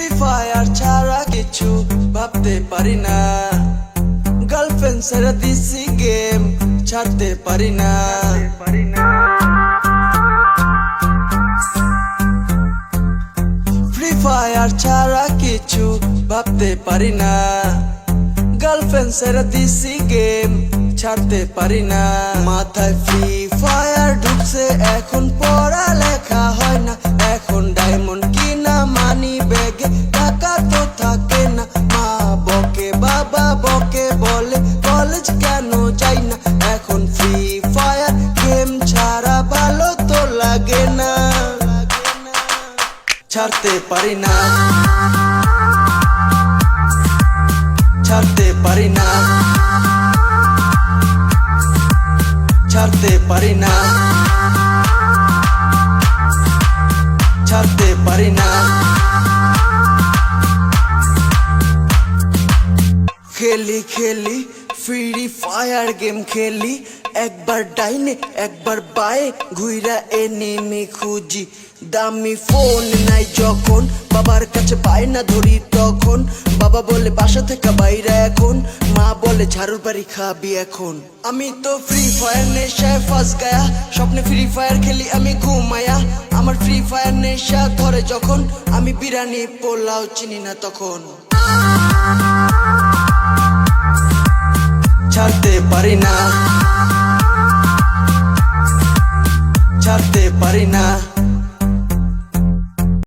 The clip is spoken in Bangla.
ফ্রি ফায়ার ছাড়া কিছু ভাবতে পারি না, গার্লফ্রেন্ড ছেড়ে দিছি গেম ছাড়তে পারি না। ফ্রি ফায়ার ছাড়া কিছু ভাবতে পারি না, গার্লফ্রেন্ড ছেড়ে দিছি গেম ছাড়তে পারি না। মাথায় ফ্রি ফায়ার ঢুকছে, এখন পড়ালেখা হয় না, এখন ডায়মন্ড কিনা মানি ব্যাগে টাকা তো থাকে না। মা বকে বাবা বকে বলে কলেজ কেন যাই না, এখন ফ্রি ফায়ার গেম ছাড়া ভালো তো লাগে না, ছাড়তে পারি না, ছাড়তে পারি না, ছাড়তে পারি না, ছাড়তে পারি না। খেলি খেলি ফ্রি ফায়ার গেম খেলি, একবার ডাইনে একবার বায়ে ঘুইরা এনিমি খুঁজি। দামি ফোন নাই যখন বাবার কাছে পাই না ধরি তখন, বাবা বলে বাসা থেকে বাইরে এখন, মা বলে ঝাড়ুর বাড়ি খাবি এখন। আমি তো ফ্রি ফায়ার নেশায় ফাঁস গায়া, স্বপ্নে ফ্রি ফায়ার খেলি আমি ঘুমায়া। আমার ফ্রি ফায়ার নেশা ধরে যখন, আমি বিরিয়ানি পোলাও চিনি না তখন। ছাড়তে পারি না, ছাড়তে পারি না।